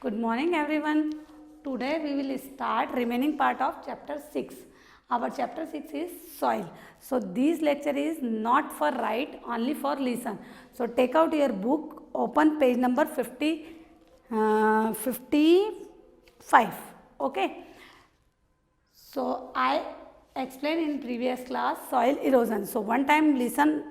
Good morning everyone. Today we will start remaining part of chapter 6. Our chapter 6 is soil. So this lecture is not for write, only for listen. So take out your book, open page number 55. Okay. So I explained in previous class soil erosion. So one time listen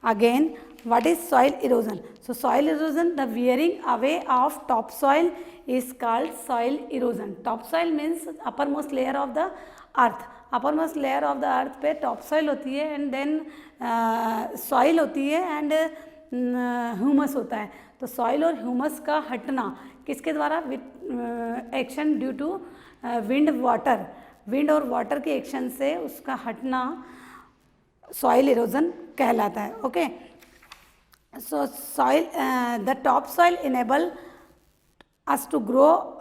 again. What is soil erosion? So soil erosion, the wearing away of topsoil is called soil erosion. Topsoil means uppermost layer of the earth. uppermost layer of the earth पे topsoil होती है and then soil होती है and humus होता है. तो soil और humus का हटना किसके द्वारा? Action due to wind water. Wind और वाटर के एक्शन से उसका हटना soil erosion कहलाता है. Okay. So soil, the topsoil enable us to grow.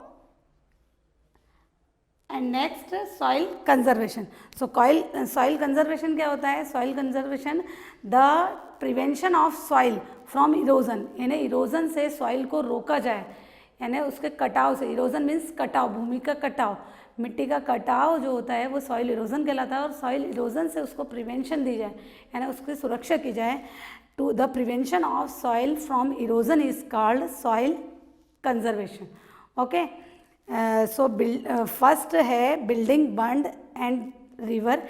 And next soil conservation. So soil conservation क्या होता है? Soil conservation the prevention of soil from erosion. यानी इरोजन से soil को रोका जाए, यानी उसके कटाव से. इरोजन मीन्स कटाव, भूमि का कटाव, मिट्टी का कटाव जो होता है वो सॉइल इरोजन कहलाता है. और सॉइल इरोजन से उसको प्रिवेंशन दी जाए, यानी उसकी सुरक्षा की जाए. To the prevention of soil from erosion is called soil conservation. Okay. So first है building bund and river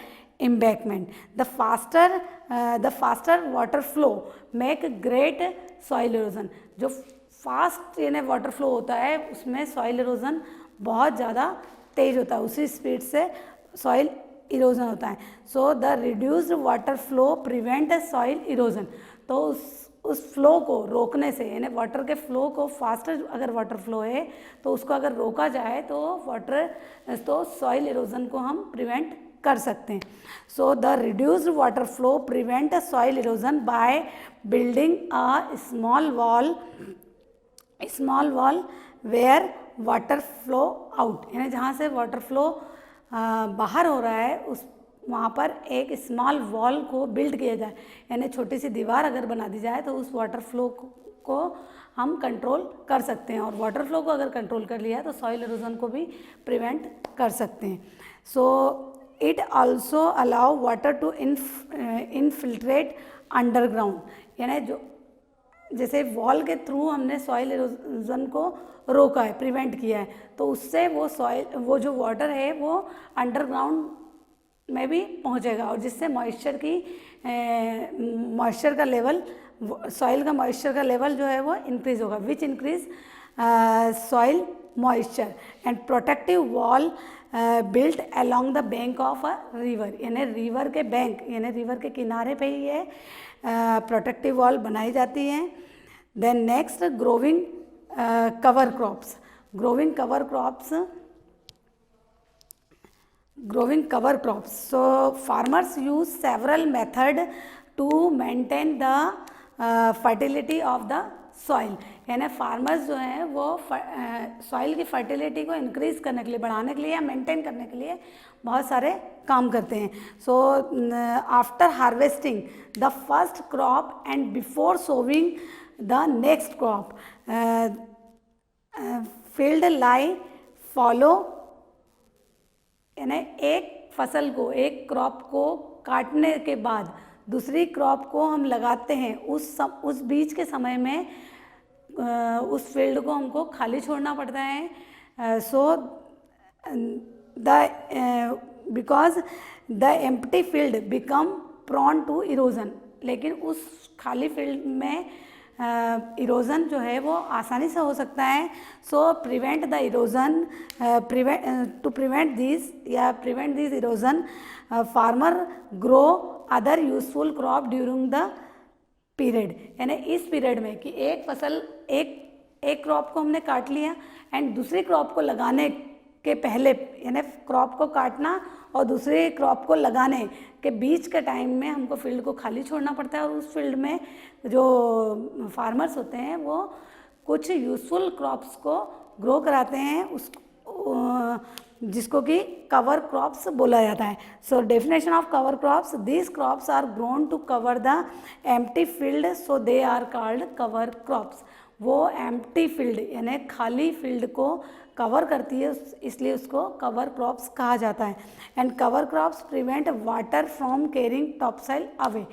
embankment. The faster water flow make great soil erosion. जो फास्ट यानी वाटर फ्लो होता है उसमें सॉइल इरोजन बहुत ज़्यादा तेज होता है, उसी स्पीड से सॉइल इरोजन होता है. सो the reduced water flow prevent soil erosion. तो उस फ्लो को रोकने से, यानी वाटर के फ्लो को फास्टर अगर वाटर फ्लो है तो उसको अगर रोका जाए तो सॉइल इरोजन को हम प्रिवेंट कर सकते हैं. So the reduced water flow prevent soil erosion by building a small wall where water flow out. यानी जहाँ से वाटर फ्लो बाहर हो रहा है उस वहाँ पर एक स्मॉल वॉल को बिल्ड किया जाए, यानी छोटी सी दीवार अगर बना दी जाए तो उस वाटर फ्लो को हम कंट्रोल कर सकते हैं. और वाटर फ्लो को अगर कंट्रोल कर लिया तो सॉइल इरोजन को भी प्रिवेंट कर सकते हैं. So it also allow water to infiltrate underground. यानी जो जैसे वॉल के थ्रू हमने सॉइल इरोजन को रोका है, प्रिवेंट किया है, तो उससे वो जो वाटर है वो अंडरग्राउंड में भी पहुंचेगा और जिससे मॉइस्चर का लेवल, सॉइल का मॉइस्चर का लेवल जो है वो इंक्रीज होगा, which increase soil moisture. And protective wall built along the bank of a river. यानी रिवर के बैंक, यानी रिवर के किनारे पे ही ये प्रोटेक्टिव वॉल बनाई जाती है. Then next growing cover crops. Growing cover crops. So farmers use several method to maintain the fertility of the soil. यानी फार्मर्स जो हैं वो सॉइल की फर्टिलिटी को इंक्रीज करने के लिए, बढ़ाने के लिए या मेंटेन करने के लिए बहुत सारे काम करते हैं. So after harvesting the first crop and before sowing the next crop field lie follow. यानी एक फसल को, एक क्रॉप को काटने के बाद दूसरी क्रॉप को हम लगाते हैं, उस बीच के समय में उस फील्ड को हमको खाली छोड़ना पड़ता है. So because the empty field become prone to erosion. लेकिन उस खाली फील्ड में इरोजन जो है वो आसानी से हो सकता है. So prevent the erosion, to prevent this erosion farmer grow other useful crop during the period. यानी इस पीरियड में कि एक फसल, एक क्रॉप को हमने काट लिया एंड दूसरी क्रॉप को लगाने के पहले, यानी क्रॉप को काटना और दूसरे क्रॉप को लगाने के बीच के टाइम में हमको फील्ड को खाली छोड़ना पड़ता है. और उस फील्ड में जो फार्मर्स होते हैं वो कुछ यूजफुल क्रॉप्स को ग्रो कराते हैं, जिसको कि कवर क्रॉप्स बोला जाता है. So definition of cover crops, these crops are grown to cover the empty field, so they are called cover crops. वो एम्प्टी फील्ड यानी खाली फील्ड को कवर करती है, इसलिए उसको कवर क्रॉप्स कहा जाता है। And cover crops prevent water from carrying top soil away,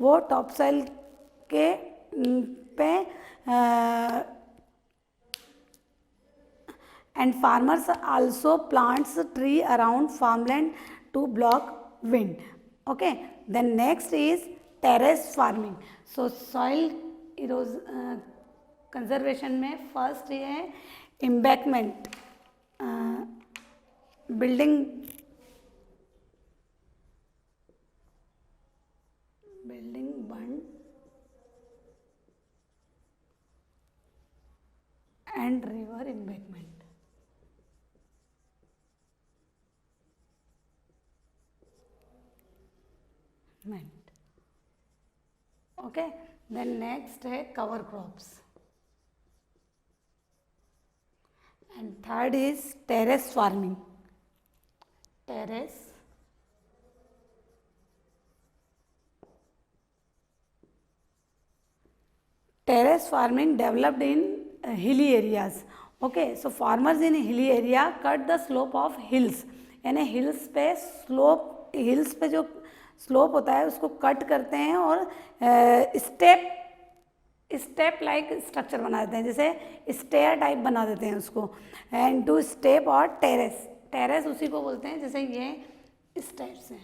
वो टॉप सॉइल के पे and farmers also plants tree around farmland to block wind. Okay, then next is terrace farming. So soil conservation में first ये है embankment, building bund and river embankment. Okay, then next है cover crops and third is terrace farming. Terrace farming developed in hilly areas. Okay, so farmers in hilly area cut the slope of hills, यानी hills पे जो slope होता है उसको cut करते हैं और स्टेप लाइक स्ट्रक्चर बना देते हैं, जैसे स्टेयर टाइप बना देते हैं उसको। एंड टू स्टेप और टेरेस उसी को बोलते हैं जैसे ये स्टेप्स हैं।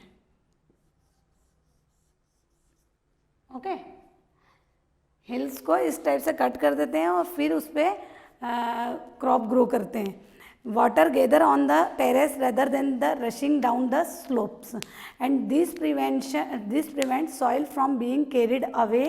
ओके, हिल्स को इस टाइप से कट कर देते हैं और फिर उस पर क्रॉप ग्रो करते हैं। Water gather on the terrace rather than the rushing down the slopes and this prevent soil from being carried away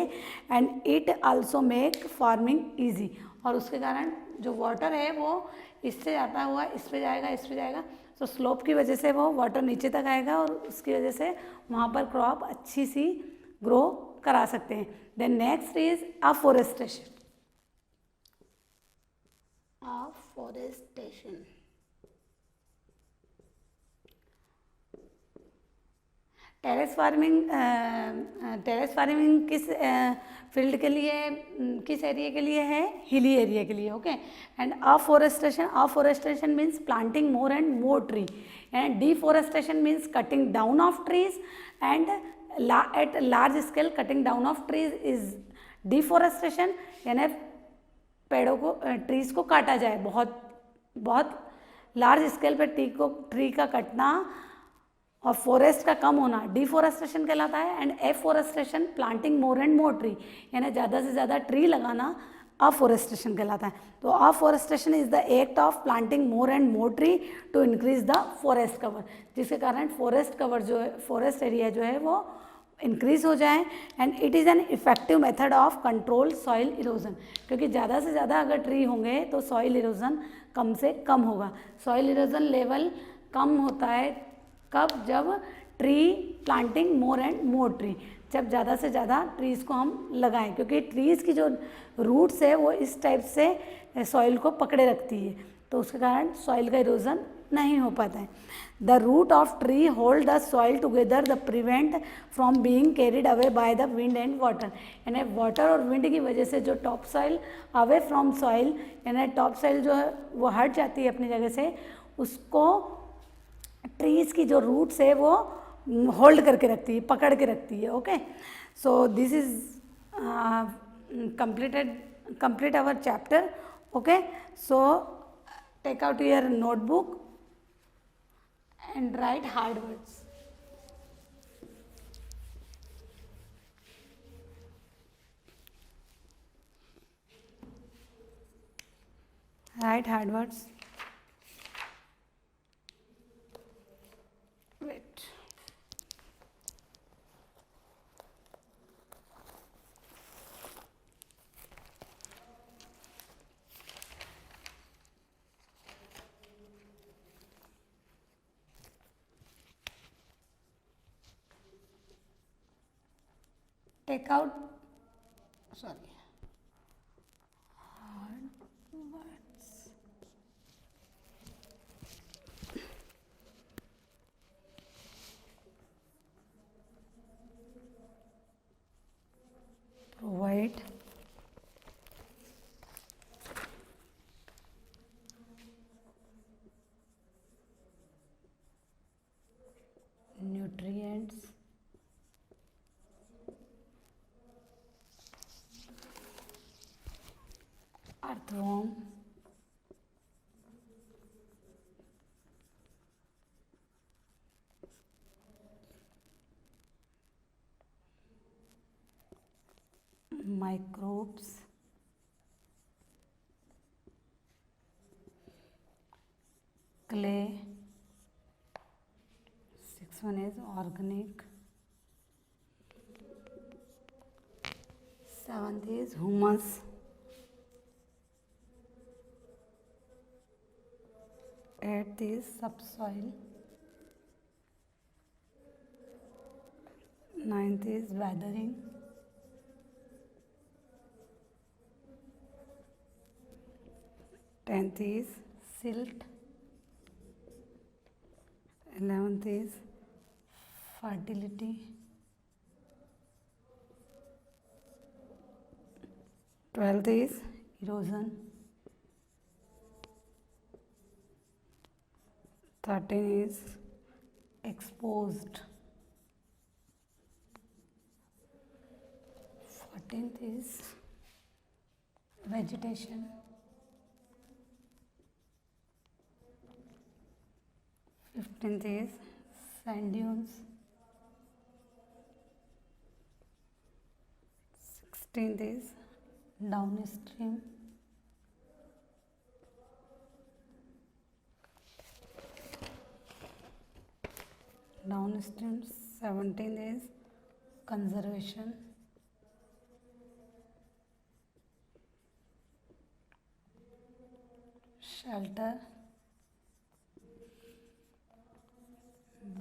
and it also make farming easy. और उसके कारण जो वाटर है वो इससे जाता हुआ इस पे जाएगा, तो स्लोप की वजह से वो वाटर नीचे तक आएगा और उसकी वजह से वहाँ पर क्रॉप अच्छी सी ग्रो करा सकते हैं। Then next is afforestation. Terrace farming किस फील्ड के लिए, किस एरिया के लिए है? हिली एरिया के लिए। Okay, and afforestation means planting more and more tree and deforestation means cutting down of trees and at large scale cutting down of trees is deforestation, यानी पेड़ों को ट्रीज को काटा जाए, बहुत लार्ज स्केल पे ट्री का कटना और फॉरेस्ट का कम होना डिफॉरेस्टेशन कहलाता है। And afforestation planting more and more tree, यानी ज़्यादा से ज़्यादा ट्री लगाना अफॉरेस्टेशन कहलाता है। तो afforestation is the act of planting more and more tree to increase the forest cover, जिसके कारण फॉरेस्ट एरिया जो है वो इंक्रीज हो जाए। And it is an effective method of control soil erosion, क्योंकि ज़्यादा से ज़्यादा अगर ट्री होंगे तो सॉइल इरोजन कम से कम होगा। सॉइल इरोजन लेवल कम होता है कब? जब tree planting more and more tree, जब ज़्यादा से ज़्यादा ट्रीज़ को हम लगाएं, क्योंकि ट्रीज़ की जो रूट्स है वो इस टाइप से सॉइल को पकड़े रखती है, तो उसके कारण सॉइल का इरोजन नहीं हो पाता है। The root of tree hold the soil together the prevent from being carried away by the wind and water, यानी वाटर और विंड की वजह से जो top soil away from soil, यानी टॉप सॉइल जो है वो हट जाती है अपनी जगह से, उसको ट्रीज़ की जो रूट्स है वो होल्ड करके रखती है, पकड़ के रखती है। Okay, so this is complete our chapter. Okay, so take out your notebook and write hard words. Write hard words. Wait. Take out, sorry, hard words. Provide earthworm, microbes, clay, sixth one is organic, seventh is humus, eighth is subsoil, ninth is weathering, 10th is silt, 11th is fertility, 12th is erosion, 13th is exposed, 14th is vegetation, 15th is sand dunes, 16th is downstream, 17th is conservation, 'shelter',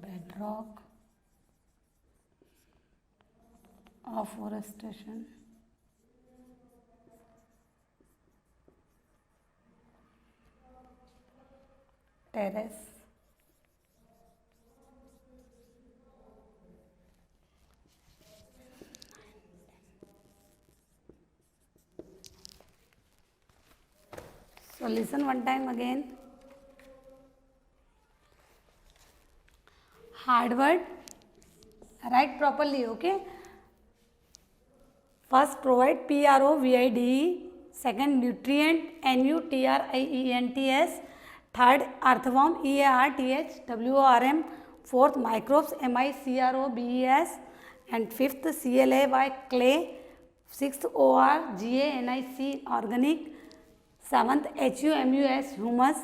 bedrock, afforestation, terrace, so listen one time again. Hard word, write properly, okay? First, provide PROVIDE. Second, nutrient, NUTRIENTS. Third, earthworm, EARTHWORM. Fourth, microbes, MICROBES. And fifth, CLAY, clay. Sixth, ORGANIC, organic. Seventh, HUMUS, humus.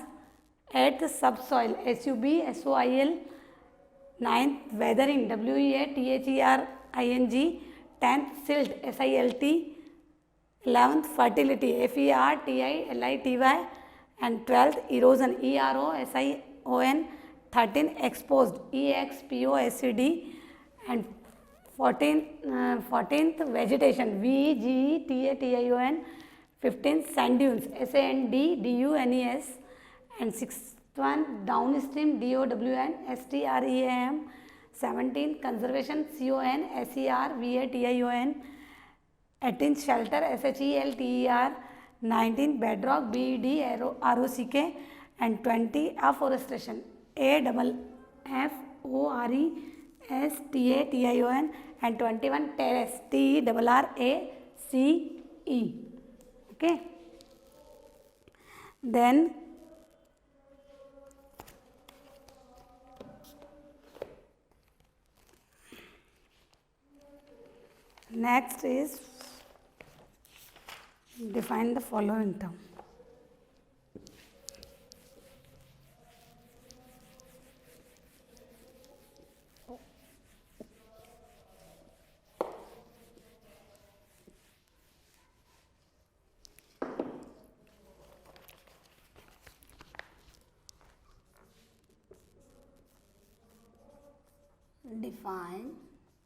Eighth, subsoil, SUBSOIL. Ninth, weathering, WEATHERING. 10th, silt, SILT. 11th, fertility, FERTILITY. And 12th, erosion, EROSION. 13th, exposed, EXPOSED. And 14th, vegetation, VEGETATION. 15th, sand dunes, SANDDUNES. And 6th one, downstream, DOWNSTREAM. 17th, conservation, CONSERVATION. 18th, shelter, SHELTER. 19th, bedrock, BEDROCK. And 20, afforestation, AFFORESTATION. And 21, terrace, TERRACE. Okay. Then next is define the following term. Define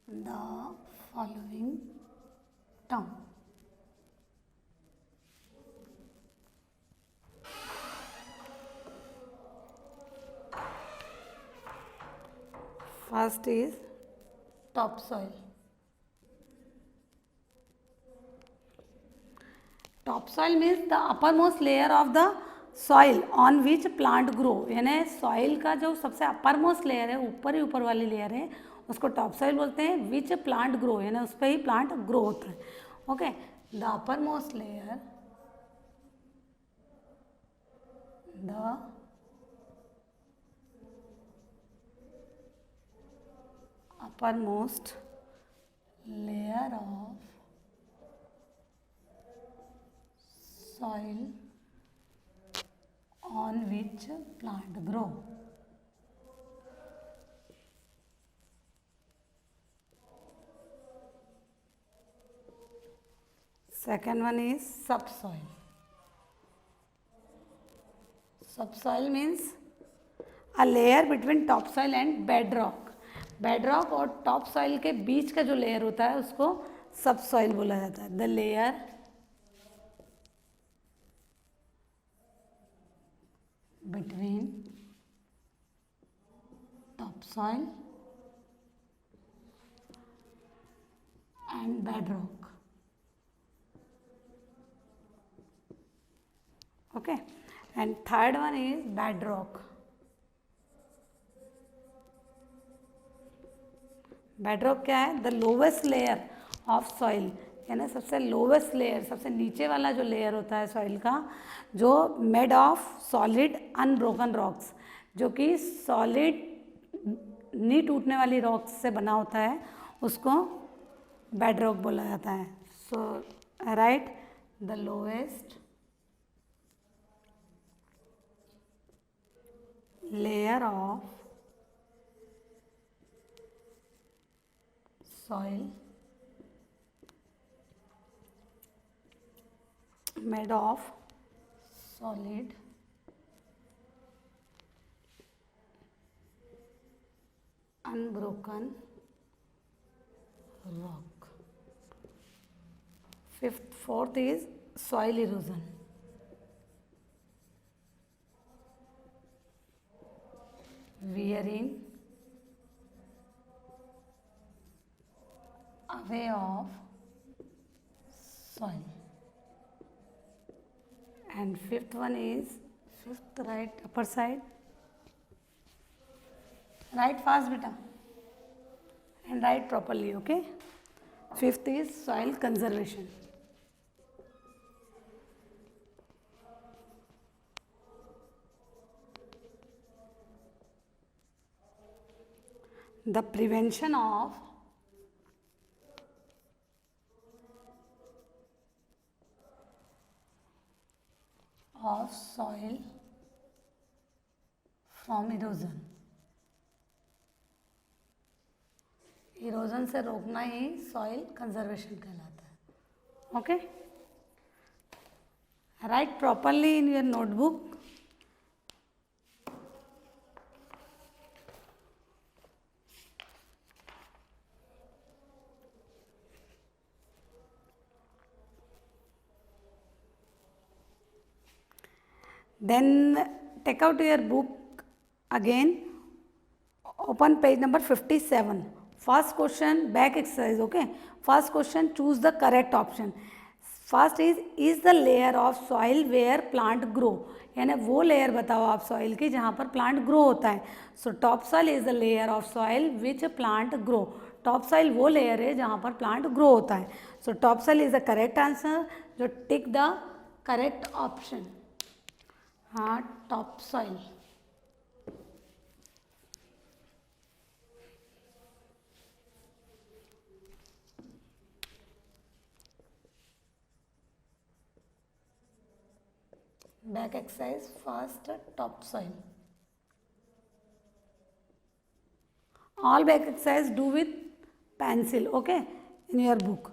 the following term. First is topsoil. Topsoil means the uppermost layer of the soil on which plant grow, यानी soil का जो सबसे uppermost layer है, ऊपर ही ऊपर वाली layer है, उसको टॉप सॉइल बोलते हैं. विच प्लांट ग्रो, यानी उस पर ही प्लांट ग्रो होता है. Okay, the uppermost layer the uppermost layer of soil on which plant grow. Second one is subsoil. Subsoil means a layer between topsoil and bedrock. Bedrock और top soil के बीच का जो layer होता है उसको subsoil बोला जाता है. The layer between top soil and bedrock. Okay, and third one is bedrock. Bedrock क्या है? The lowest layer of soil, यानी सबसे लोवेस्ट लेयर, सबसे नीचे वाला जो लेयर होता है सॉइल का, जो made of solid unbroken rocks, जो कि सॉलिड नहीं टूटने वाली रॉक्स से बना होता है, उसको बेडरॉक बोला जाता है. So right the lowest layer of soil made of solid unbroken rock. Fourth is soil erosion. Wearing away of soil. And fifth one is, fifth right upper side, write fast beta and write properly. Okay, fifth is soil conservation. The prevention of soil from erosion. Erosion से रोकना ही soil conservation कहलाता है. Okay, right properly in your notebook. Then take out your book again, open page number 57. First question back exercise. Okay, first question, choose the correct option. First is the layer of soil where plant grow, यानी वो layer बताओ आप soil की जहाँ पर plant grow होता है. So top soil is the layer of soil which plant grow. Top soil वो लेयर है जहाँ पर प्लांट ग्रो होता है. So top soil is the correct answer. जो टिक द करेक्ट ऑप्शन. हाँ, top soil. Back exercise, first top soil. All back exercise do with pencil, okay, in your book.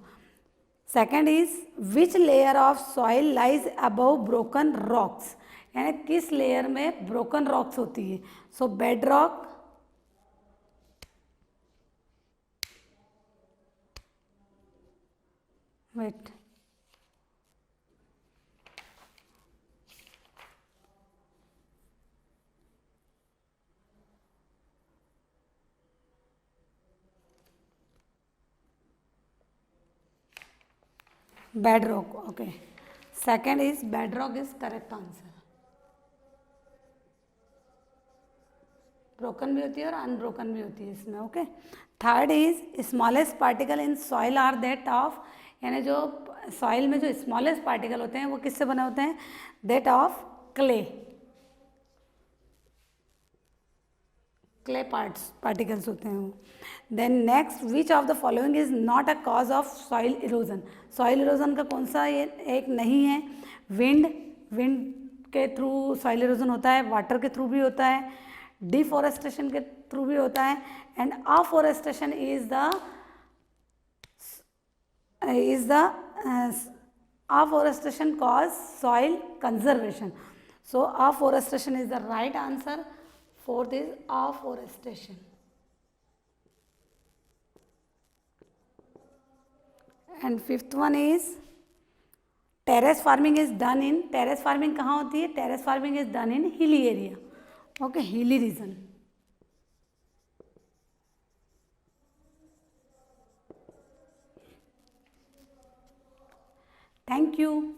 Second is, which layer of soil lies above broken rocks, यानी किस layer में broken rocks होती है. So bed rock, wait, bedrock. Okay, second is bedrock is correct answer. Broken भी होती है और unbroken भी होती है इसमें. Okay, third is smallest particle in soil are that of, यानी जो सॉइल में जो स्मॉलेस्ट पार्टिकल होते हैं वो किससे बने होते हैं? That of clay. Clay particles होते हैं वो. Then next, which of the following is not a cause of soil erosion. Soil erosion का कौन सा ये एक नहीं है. विंड के थ्रू सॉइल इरोजन होता है, वाटर के थ्रू भी होता है, डिफॉरेस्टेशन के थ्रू भी होता है, and afforestation is the afforestation cause soil conservation. So afforestation is the right answer. Fourth is afforestation. And fifth one is terrace farming is done in. terrace farming कहाँ होती है? terrace farming is done in hilly area. Okay, hilly region. Thank you.